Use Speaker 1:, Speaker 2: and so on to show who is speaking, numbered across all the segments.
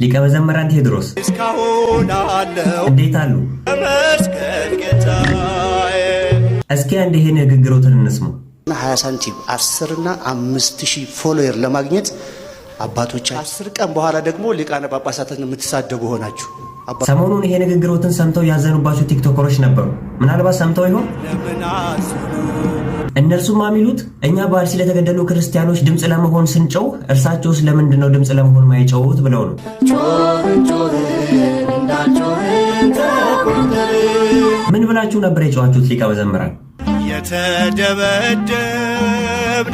Speaker 1: ሊቀ መዘምራን ቴዎድሮስ እንዴት አሉ? እስኪ አንድ ይሄ ንግግሮትን እንስማው።
Speaker 2: 20 ሳንቲም 10 እና 5000 ፎሎወር ለማግኘት አባቶች 10 ቀን በኋላ ደግሞ ሊቃነ ጳጳሳትን የምትሳደቡ ሆናችሁ።
Speaker 1: ሰሞኑን ይሄ ንግግሮትን ሰምተው ያዘኑባቸው ቲክቶከሮች ነበሩ። ምናልባት ሰምተው ይሆን? እነርሱም የሚሉት እኛ በአርሲ ለተገደሉ ክርስቲያኖች ድምጽ ለመሆን ስንጨው እርሳቸውስ ለምንድን ነው ድምጽ ለመሆን ማይጨውት ብለው ነው። ምን ብላችሁ ነበር የጨዋችሁት ሊቀ መዘምራን?
Speaker 3: የተደበደብን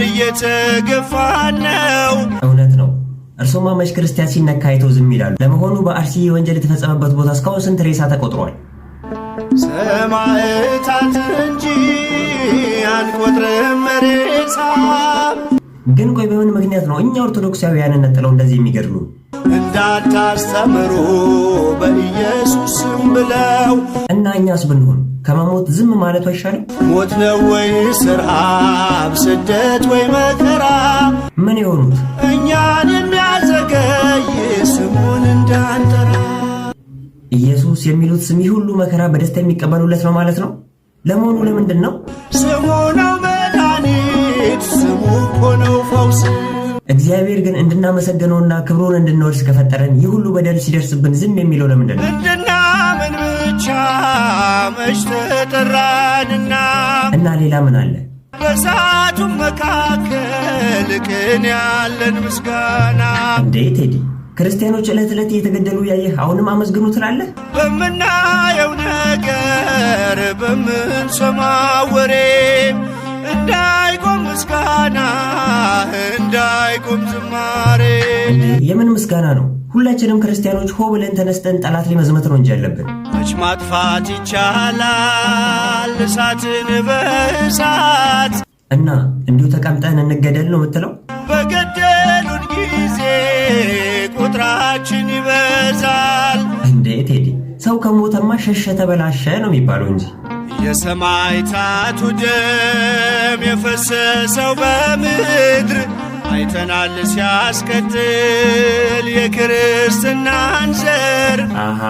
Speaker 3: እየተገፋን ነው።
Speaker 1: እውነት ነው። እርሶማ መች ክርስቲያን ሲነካ አይተው ዝም ይላሉ? ለመሆኑ በአርሲ ወንጀል የተፈጸመበት ቦታ እስካሁን ስንት ሬሳ ተቆጥሯል?
Speaker 3: ሰማዕታት እንጂ አንቆጥርም ሬሳ።
Speaker 1: ግን ቆይ በምን ምክንያት ነው እኛ ኦርቶዶክሳውያንን ነጥለው እንደዚህ የሚገድሉ?
Speaker 3: እንዳታስተምሩ በኢየሱስ ስም ብለው።
Speaker 1: እና እኛስ ብንሆን ከመሞት ዝም ማለቱ አይሻልም?
Speaker 3: ሞት ነው ወይስ ረሃብ፣ ስደት ወይ መከራ?
Speaker 1: ምን የሆኑት
Speaker 3: እኛን የሚያዘገይ ስሙን እንዳንጠራ።
Speaker 1: ኢየሱስ የሚሉት ስም ሁሉ መከራ በደስታ የሚቀበሉለት ነው ማለት ነው። ለመሆኑ ለምንድን ነው?
Speaker 3: ስሙ ነው መድኃኒት፣ ስሙ እኮ ነው ፈውስ።
Speaker 1: እግዚአብሔር ግን እንድናመሰግነውና ክብሩን እንድንወርስ ከፈጠረን ይህ ሁሉ በደል ሲደርስብን ዝም የሚለው ለምንድን ነው?
Speaker 3: እንድናምን ብቻ መች ተጠራንና።
Speaker 1: እና ሌላ ምን አለ?
Speaker 3: በእሳቱም መካከል ቅን ያለን ምስጋና።
Speaker 1: እንዴ ቴዲ፣ ክርስቲያኖች ዕለት ዕለት እየተገደሉ ያየህ አሁንም አመስግኑ ትላለህ?
Speaker 3: በምናየው ነገር በምንሰማው ወሬ እንዳይቆም ምስጋና እንዳይቆም ዝማሬ።
Speaker 1: እንዴ የምን ምስጋና ነው? ሁላችንም ክርስቲያኖች ሆ ብለን ተነስተን ጠላት ላይ መዝመት ነው እንጂ ያለብን።
Speaker 3: መች ማጥፋት ይቻላል እሳትን በእሳት?
Speaker 1: እና እንዲሁ ተቀምጠን እንገደል ነው የምትለው?
Speaker 3: በገደሉን ጊዜ ቁጥራችን ይበዛል።
Speaker 1: እንዴ ቴዲ፣ ሰው ከሞተማ ሸሸ ተበላሸ ነው የሚባለው እንጂ።
Speaker 3: የሰማዕታቱ ደም የፈሰሰው በምድር አይተናል ሲያስቀጥል የክርስትናን ዘር።
Speaker 1: አሃ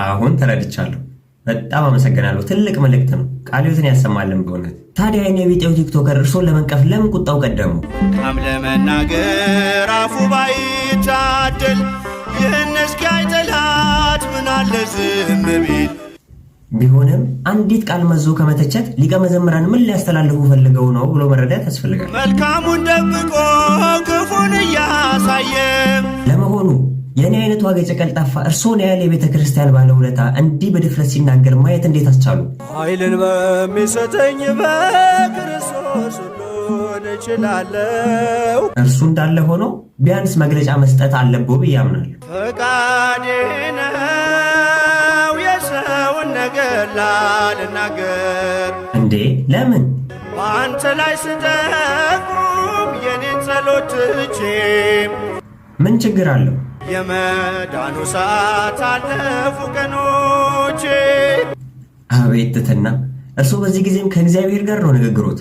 Speaker 1: አሁን ተረድቻለሁ። በጣም አመሰግናለሁ። ትልቅ መልእክት ነው። ቃልዮትን ያሰማልን በእውነት። ታዲያ የኔ ቢጤው ቲክቶከር እርሶን ለመንቀፍ ለምን ቁጣው ቀደሙ?
Speaker 3: ቃም ለመናገር አፉ ባይታደል ይህን እስኪያይ ጠላት ምን አለ ዝም ቢል።
Speaker 1: ቢሆንም አንዲት ቃል መዞ ከመተቸት ሊቀ መዘምራን ምን ሊያስተላልፉ ፈልገው ነው ብሎ መረዳት ያስፈልጋል።
Speaker 3: መልካሙን ደብቆ ክፉን እያሳየ።
Speaker 1: ለመሆኑ የኔ አይነቱ ዋገጨ ቀልጣፋ እርሶን ያለ የቤተ ክርስቲያን ባለውለታ እንዲህ በድፍረት ሲናገር ማየት እንዴት አስቻሉ?
Speaker 3: ኃይልን በሚሰጠኝ በክርስቶስ ሁሉን እችላለሁ።
Speaker 1: እርሱ እንዳለ ሆኖ ቢያንስ መግለጫ መስጠት አለብዎ ብዬ አምናለሁ።
Speaker 3: ፈቃዴ ነው የሰውን ነገር ላልናገር።
Speaker 1: እንዴ ለምን?
Speaker 3: በአንተ ላይ ስጠቁም የኔን ጸሎት ትቼም።
Speaker 1: ምን ችግር አለው?
Speaker 3: የመዳኑ ሰዓት አለፉ ቀኖቼ።
Speaker 1: አቤት ትሕትና! እርስዎ በዚህ ጊዜም ከእግዚአብሔር ጋር ነው ንግግሮት።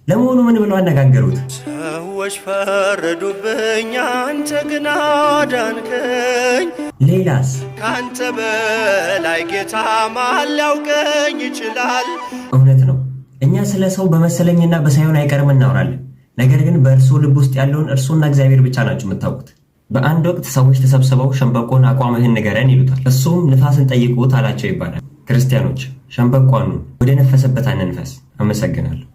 Speaker 1: ለመሆኑ ምን ብለው አነጋገሩት?
Speaker 3: ሰዎች ፈረዱብኝ፣ አንተ ግን አዳንከኝ።
Speaker 1: ሌላስ?
Speaker 3: ከአንተ በላይ ጌታ ማን ሊያውቀኝ ይችላል?
Speaker 1: እውነት ነው። እኛ ስለ ሰው በመሰለኝና በሳይሆን አይቀርም እናወራለን። ነገር ግን በእርስዎ ልብ ውስጥ ያለውን እርሶና እግዚአብሔር ብቻ ናችሁ የምታውቁት። በአንድ ወቅት ሰዎች ተሰብስበው ሸምበቆን አቋምህን ንገረን ይሉታል። እሱም ንፋስን ጠይቁት አላቸው ይባላል። ክርስቲያኖች ሸምበቆ ወደ ነፈሰበት አንንፈስ። አመሰግናለሁ።